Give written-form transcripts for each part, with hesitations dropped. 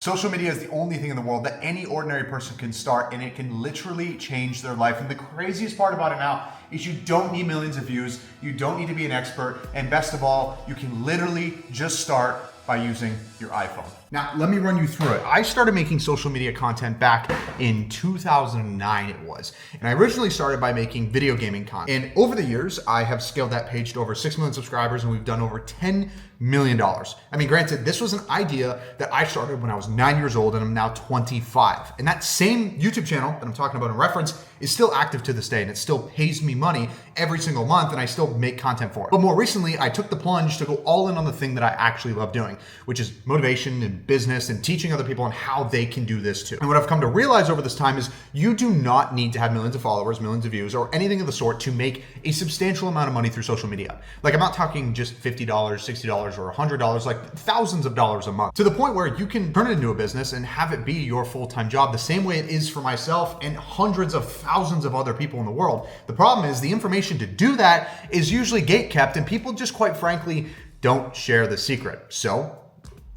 Social media is the only thing in the world that any ordinary person can start, and it can literally change their life. And the craziest part about it now is you don't need millions of views, you don't need to be an expert, and best of all, you can literally just start by using your iPhone. Now, let me run you through it. I started making social media content back in 2009 it was. And I originally started by making video gaming content. And over the years, I have scaled that page to over 6 million subscribers, and we've done over $10 million. I mean, granted, this was an idea that I started when I was 9 years old, and I'm now 25. And that same YouTube channel that I'm talking about in reference is still active to this day, and it still pays me money every single month, and I still make content for it. But more recently, I took the plunge to go all in on the thing that I actually love doing, which is motivation and business and teaching other people on how they can do this too. And what I've come to realize over this time is you do not need to have millions of followers, millions of views, or anything of the sort to make a substantial amount of money through social media. Like, I'm not talking just $50, $60, or $100, like thousands of dollars a month, to the point where you can turn it into a business and have it be your full-time job, the same way it is for myself and hundreds of thousands of other people in the world. The problem is the information to do that is usually gatekept, and people just, quite frankly, don't share the secret. So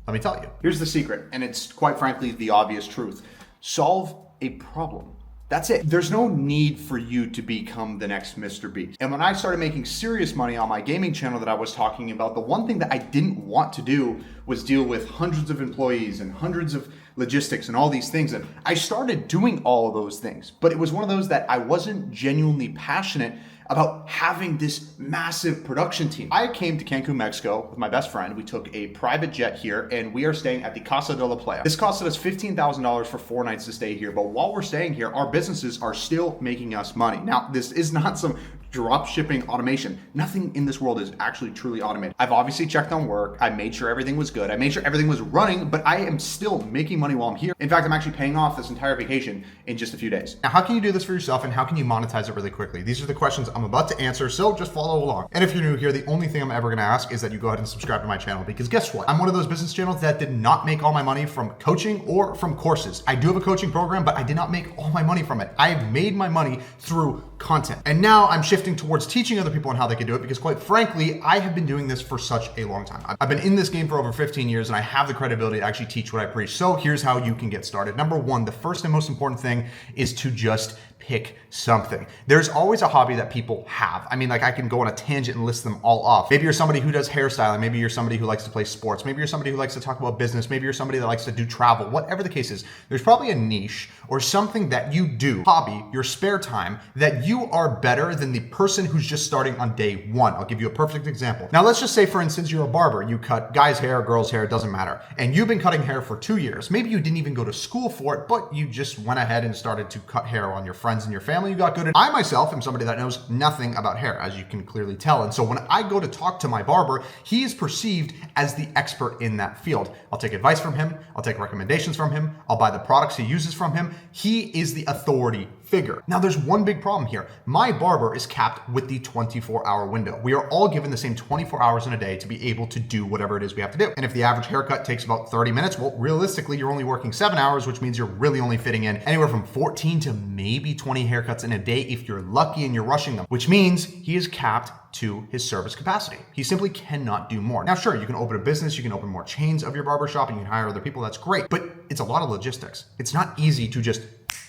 let me tell you. Here's the secret, and it's quite frankly the obvious truth. Solve a problem. That's it. There's no need for you to become the next Mr. Beast. And when I started making serious money on my gaming channel that I was talking about, the one thing that I didn't want to do was deal with hundreds of employees and hundreds of logistics and all these things. And I started doing all of those things, but it was one of those that I wasn't genuinely passionate about having this massive production team. I came to Cancun, Mexico with my best friend. We took a private jet here, and we are staying at the Casa de la Playa. This costed us $15,000 for 4 nights to stay here, but while we're staying here, our businesses are still making us money. Now, this is not some drop shipping automation. Nothing in this world is actually truly automated. I've obviously checked on work. I made sure everything was good. I made sure everything was running, but I am still making money while I'm here. In fact, I'm actually paying off this entire vacation in just a few days. Now, how can you do this for yourself, and how can you monetize it really quickly? These are the questions I'm about to answer, so just follow along. And if you're new here, the only thing I'm ever gonna ask is that you go ahead and subscribe to my channel, because guess what? I'm one of those business channels that did not make all my money from coaching or from courses. I do have a coaching program, but I did not make all my money from it. I made my money through content. And now I'm shifting towards teaching other people on how they can do it, because quite frankly, I have been doing this for such a long time. I've been in this game for over 15 years, and I have the credibility to actually teach what I preach. So here's how you can get started. Number one, the first and most important thing is to just pick something. There's always a hobby that people have. I mean, like, I can go on a tangent and list them all off. Maybe you're somebody who does hairstyling. Maybe you're somebody who likes to play sports. Maybe you're somebody who likes to talk about business. Maybe you're somebody that likes to do travel. Whatever the case is, there's probably a niche or something that you do, hobby, your spare time, that you are better than the person who's just starting on day one. I'll give you a perfect example. Now, let's just say, for instance, you're a barber. You cut guys' hair, girls' hair, it doesn't matter. And you've been cutting hair for 2 years. Maybe you didn't even go to school for it, but you just went ahead and started to cut hair on your friends and your family. You got good at it. I myself am somebody that knows nothing about hair, as you can clearly tell. And so when I go to talk to my barber, he is perceived as the expert in that field. I'll take advice from him. I'll take recommendations from him. I'll buy the products he uses from him. He is the authority figure. Now, there's one big problem here. My barber is capped with the 24-hour window. We are all given the same 24 hours in a day to be able to do whatever it is we have to do. And if the average haircut takes about 30 minutes, well, realistically, you're only working 7 hours, which means you're really only fitting in anywhere from 14 to maybe 20 haircuts in a day if you're lucky and you're rushing them, which means he is capped to his service capacity. He simply cannot do more. Now, sure, you can open a business, you can open more chains of your barbershop, and you can hire other people, that's great, but it's a lot of logistics. It's not easy to just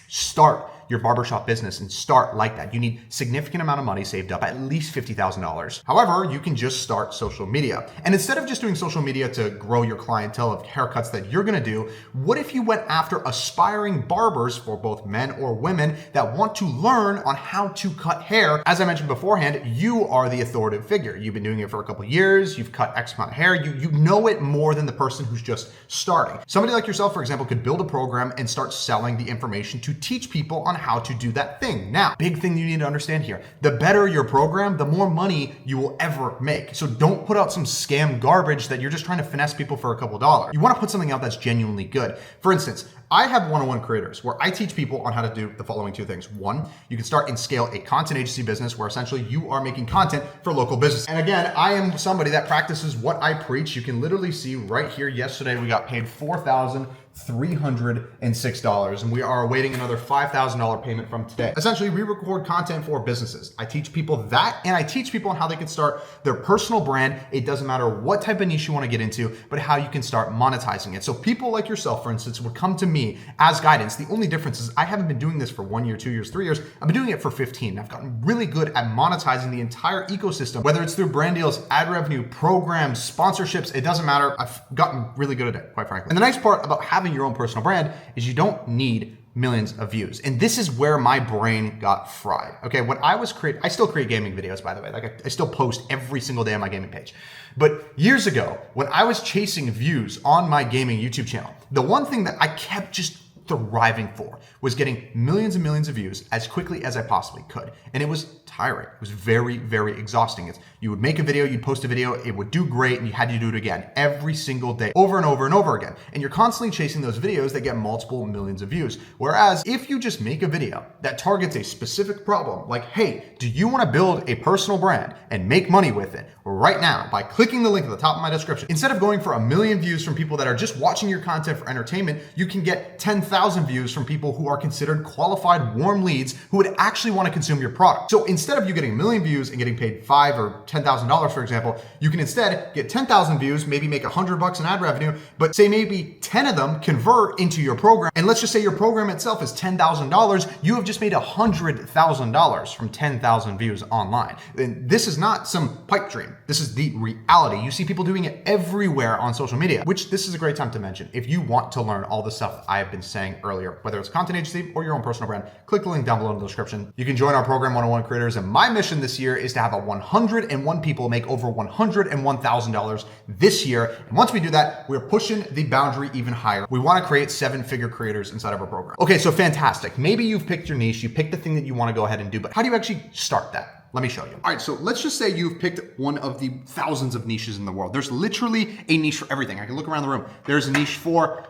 start your barbershop business and start like that. You need significant amount of money saved up, at least $50,000. However, you can just start social media. And instead of just doing social media to grow your clientele of haircuts that you're gonna do, what if you went after aspiring barbers, for both men or women, that want to learn on how to cut hair? As I mentioned beforehand, you are the authoritative figure. You've been doing it for a couple of years, you've cut X amount of hair, you know it more than the person who's just starting. Somebody like yourself, for example, could build a program and start selling the information to teach people on how to do that thing. Now, big thing you need to understand here, the better your program, the more money you will ever make. So don't put out some scam garbage that you're just trying to finesse people for a couple dollars. You want to put something out that's genuinely good. For instance, I have one-on-one creators where I teach people on how to do the following 2 things. One, you can start and scale a content agency business where essentially you are making content for local business. And again, I am somebody that practices what I preach. You can literally see right here, yesterday we got paid $4,000 $306, and we are awaiting another $5,000 payment from today. Essentially, we record content for businesses. I teach people that, and I teach people on how they can start their personal brand. It doesn't matter what type of niche you want to get into, but how you can start monetizing it. So people like yourself, for instance, would come to me as guidance. The only difference is I haven't been doing this for 1 year, 2 years, 3 years. I've been doing it for 15. I've gotten really good at monetizing the entire ecosystem, whether it's through brand deals, ad revenue, programs, sponsorships, it doesn't matter. I've gotten really good at it, quite frankly. And the nice part about having your own personal brand is you don't need millions of views. And this is where my brain got fried. Okay, when I was I still create gaming videos, by the way. Like I still post every single day on my gaming page. But years ago, when I was chasing views on my gaming YouTube channel, the one thing that I kept just thriving for was getting millions and millions of views as quickly as I possibly could. And it was tiring. It was very, very exhausting. You would make a video, you'd post a video, it would do great, and you had to do it again every single day, over and over and over again. And you're constantly chasing those videos that get multiple millions of views. Whereas if you just make a video that targets a specific problem, like, hey, do you want to build a personal brand and make money with it right now by clicking the link at the top of my description? Instead of going for 1 million views from people that are just watching your content for entertainment, you can get 10,000 views from people who are considered qualified warm leads who would actually want to consume your product. So instead of you getting 1 million views and getting paid $5,000 or $10,000, for example, you can instead get 10,000 views, maybe make $100 in ad revenue, but say maybe 10 of them convert into your program. And let's just say your program itself is $10,000. You have just made $100,000 from 10,000 views online. And this is not some pipe dream. This is the reality. You see people doing it everywhere on social media, which this is a great time to mention. If you want to learn all the stuff I have been saying earlier, whether it's content agency or your own personal brand, click the link down below in the description. You can join our program 101 Creators. And my mission this year is to have 101 people make over $101,000 this year. And once we do that, we're pushing the boundary even higher. We want to create 7-figure creators inside of our program. Okay, so fantastic. Maybe you've picked your niche, you picked the thing that you want to go ahead and do, but how do you actually start that? Let me show you. All right, so let's just say you've picked one of the thousands of niches in the world. There's literally a niche for everything. I can look around the room. There's a niche for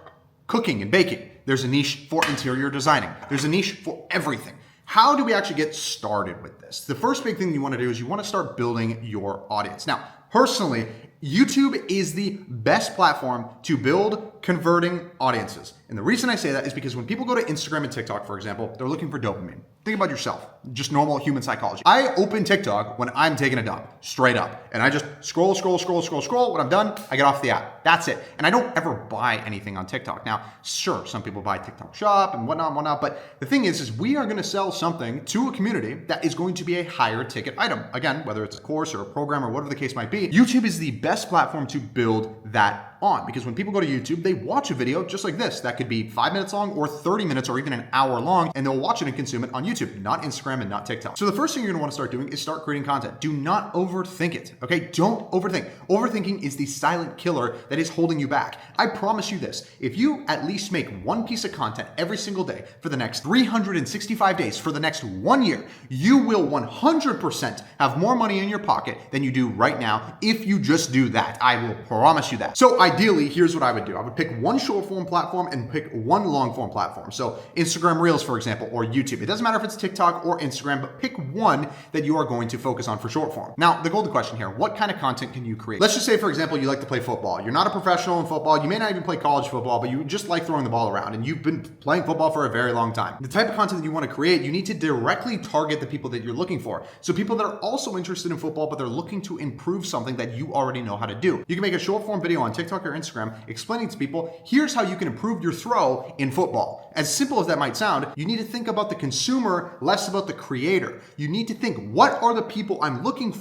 cooking and baking. There's a niche for interior designing. There's a niche for everything. How do we actually get started with this? The first big thing you want to do is you want to start building your audience. Now, personally, YouTube is the best platform to build converting audiences. And the reason I say that is because when people go to Instagram and TikTok, for example, they're looking for dopamine. Think about yourself, just normal human psychology. I open TikTok when I'm taking a dump, straight up. And I just scroll. When I'm done, I get off the app. That's it. And I don't ever buy anything on TikTok. Now, sure, some people buy TikTok Shop and whatnot. But the thing is we are going to sell something to a community that is going to be a higher ticket item. Again, whether it's a course or a program or whatever the case might be, YouTube is the best platform to build that on, because when people go to YouTube, they watch a video just like this that could be 5 minutes long or 30 minutes or even an hour long, and they'll watch it and consume it on YouTube, not Instagram and not TikTok. So the first thing you're gonna wanna start doing is start creating content. Do not overthink it, okay? Don't overthink. Overthinking is the silent killer that is holding you back. I promise you this, if you at least make one piece of content every single day for the next 365 days, for the next 1 year, you will 100% have more money in your pocket than you do right now if you just do that. I will promise you that. So ideally, here's what I would do. I would pick one short form platform and pick one long form platform. So Instagram Reels, for example, or YouTube. It doesn't matter if it's TikTok or Instagram, but pick one that you are going to focus on for short form. Now, the golden question here, what kind of content can you create? Let's just say, for example, you like to play football. You're not a professional in football. You may not even play college football, but you just like throwing the ball around and you've been playing football for a very long time. The type of content that you want to create, you need to directly target the people that you're looking for. So people that are also interested in football, but they're looking to improve something that you already know how to do. You can make a short form video on TikTok or Instagram explaining to people, here's how you can improve your throw in football. As simple as that might sound, you need to think about the consumer, less about the creator. You need to think, what are the people I'm looking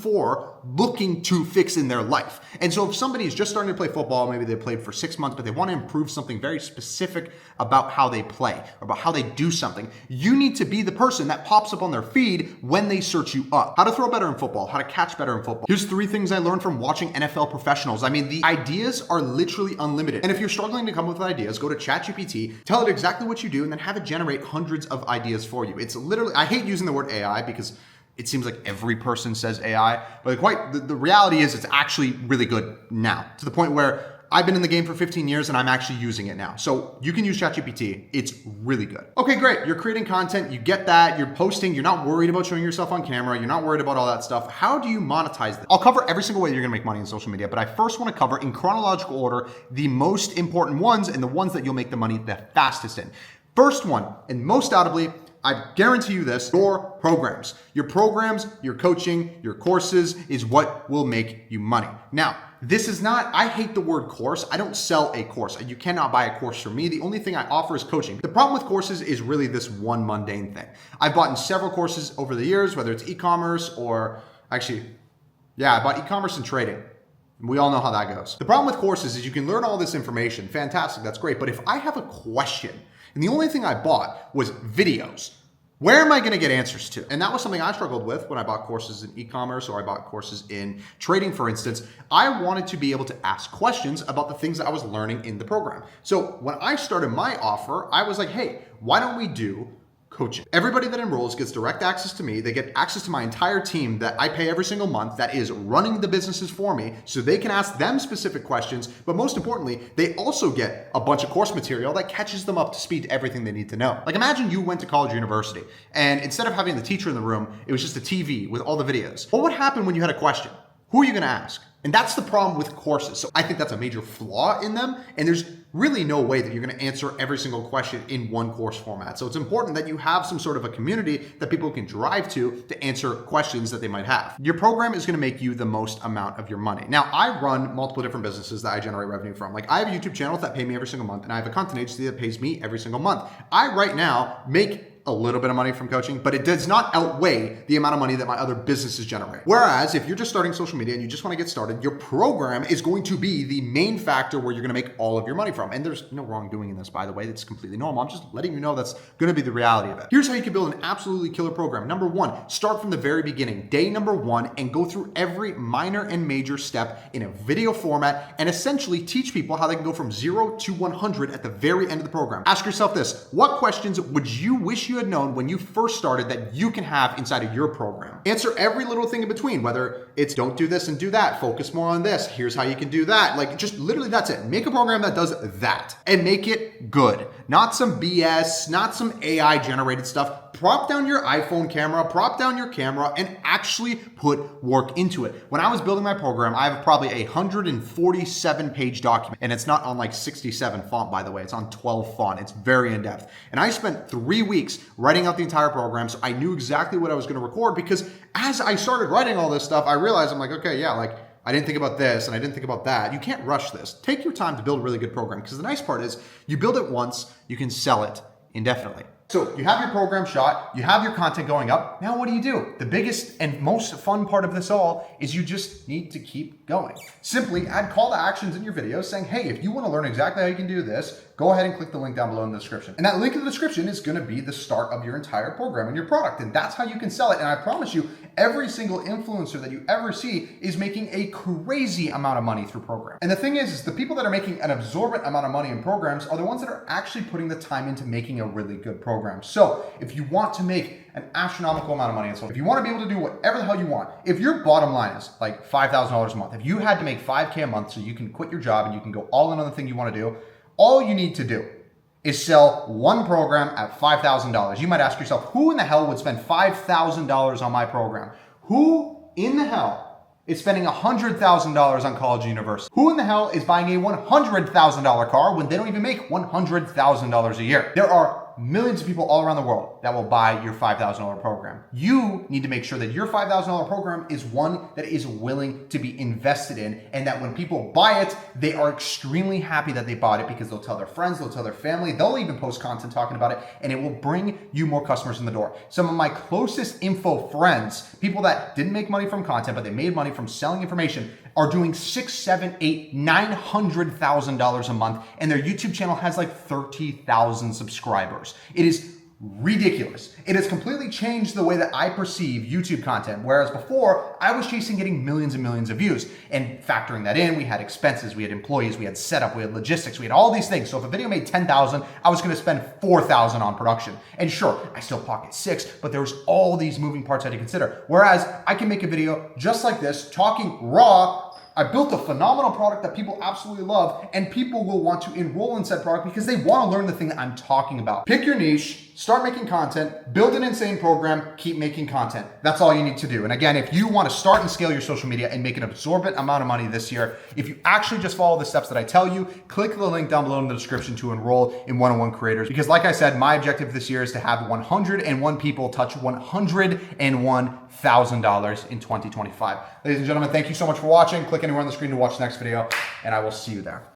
to fix in their life? And so if somebody is just starting to play football, maybe they played for 6 months, but they want to improve something very specific about how they play or about how they do something, you need to be the person that pops up on their feed when they search you up. How to throw better in football, how to catch better in football. Here's 3 things I learned from watching NFL professionals. I mean, the ideas are literally unlimited. And if you're struggling to come up with ideas, go to ChatGPT, tell it exactly what you do, and then have it generate hundreds of ideas for you. It's literally, I hate using the word AI because it seems like every person says AI, but the reality is it's actually really good now, to the point where I've been in the game for 15 years and I'm actually using it now. So you can use ChatGPT. It's really good. Okay, great. You're creating content. You get that. You're posting. You're not worried about showing yourself on camera. You're not worried about all that stuff. How do you monetize this? I'll cover every single way you're going to make money in social media, but I first want to cover in chronological order the most important ones and the ones that you'll make the money the fastest in. First one, and most audibly, I guarantee you this, your programs. Your programs, your coaching, your courses is what will make you money. Now, this is not, I hate the word course. I don't sell a course. You cannot buy a course from me. The only thing I offer is coaching. The problem with courses is really this one mundane thing. I've bought in several courses over the years, whether it's e-commerce or actually, yeah, I bought e-commerce and trading. We all know how that goes. The problem with courses is you can learn all this information. Fantastic, that's great. But if I have a question, and the only thing I bought was videos, where am I going to get answers to? And that was something I struggled with when I bought courses in e-commerce or I bought courses in trading, for instance. I wanted to be able to ask questions about the things that I was learning in the program. So when I started my offer, I was like, hey, why don't we do coaching? Everybody that enrolls gets direct access to me. They get access to my entire team that I pay every single month that is running the businesses for me so they can ask them specific questions. But most importantly, they also get a bunch of course material that catches them up to speed to everything they need to know. Like imagine you went to college or university and instead of having the teacher in the room, it was just a TV with all the videos. What would happen when you had a question? Who are you going to ask? And that's the problem with courses. So I think that's a major flaw in them. And there's really no way that you're going to answer every single question in one course format. So it's important that you have some sort of a community that people can drive to answer questions that they might have. Your program is going to make you the most amount of your money. Now, I run multiple different businesses that I generate revenue from. Like I have a YouTube channel that pay me every single month, and I have a content agency that pays me every single month. I right now make a little bit of money from coaching, but it does not outweigh the amount of money that my other businesses generate. Whereas if you're just starting social media and you just want to get started, your program is going to be the main factor where you're going to make all of your money from. And there's no wrongdoing in this, by the way. That's completely normal. I'm just letting you know that's going to be the reality of it. Here's how you can build an absolutely killer program. Number one, start from the very beginning, day number one, and go through every minor and major step in a video format and essentially teach people how they can go from 0 to 100 at the very end of the program. Ask yourself this: what questions would you wish you had known when you first started that you can have inside of your program? Answer every little thing in between, whether it's don't do this and do that, focus more on this, here's how you can do that. Like just literally that's it. Make a program that does that and make it good. Not some BS, not some AI generated stuff. Prop down your iPhone camera, prop down your camera, and actually put work into it. When I was building my program, I have probably a 147 page document, and it's not on like 67 font, by the way, it's on 12 font. It's very in depth. And I spent 3 weeks writing out the entire program, so I knew exactly what I was gonna record, because as I started writing all this stuff, I realized I'm like, okay, yeah, like I didn't think about this and I didn't think about that. You can't rush this. Take your time to build a really good program, because the nice part is you build it once, you can sell it indefinitely. So you have your program shot, you have your content going up. Now what do? The biggest and most fun part of this all is you just need to keep going. Simply add call to actions in your videos saying, hey, if you want to learn exactly how you can do this, go ahead and click the link down below in the description. And that link in the description is going to be the start of your entire program and your product. And that's how you can sell it. And I promise you, every single influencer that you ever see is making a crazy amount of money through programs. And the thing is the people that are making an absorbent amount of money in programs are the ones that are actually putting the time into making a really good program. So if you want to make an astronomical amount of money, if you want to be able to do whatever the hell you want, if your bottom line is like $5,000 a month, if you had to make $5K a month so you can quit your job and you can go all in on the thing you want to do, all you need to do is sell one program at $5,000. You might ask yourself, who in the hell would spend $5,000 on my program? Who in the hell is spending $100,000 on college and university? Who in the hell is buying a $100,000 car when they don't even make $100,000 a year? There are millions of people all around the world that will buy your $5,000 program. You need to make sure that your $5,000 program is one that is willing to be invested in, and that when people buy it, they are extremely happy that they bought it, because they'll tell their friends, they'll tell their family, they'll even post content talking about it, and it will bring you more customers in the door. Some of my closest info friends, people that didn't make money from content, but they made money from selling information, are doing $600,000, $700,000, $800,000, $900,000 a month, and their YouTube channel has like 30,000 subscribers. It is ridiculous. It has completely changed the way that I perceive YouTube content. Whereas before, I was chasing getting millions and millions of views. And factoring that in, we had expenses, we had employees, we had setup, we had logistics, we had all these things. So if a video made 10,000, I was gonna spend 4,000 on production. And sure, I still pocket 6, but there was all these moving parts I had to consider. Whereas I can make a video just like this, talking raw I built a phenomenal product that people absolutely love, and people will want to enroll in said product because they want to learn the thing that I'm talking about. Pick your niche, start making content, build an insane program, keep making content. That's all you need to do. And again, if you want to start and scale your social media and make an absorbent amount of money this year, if you actually just follow the steps that I tell you, click the link down below in the description to enroll in One-on-One Creators. Because like I said, my objective this year is to have 101 people touch $101,000 in 2025. Ladies and gentlemen, thank you so much for watching. Click anywhere on the screen to watch the next video, and I will see you there.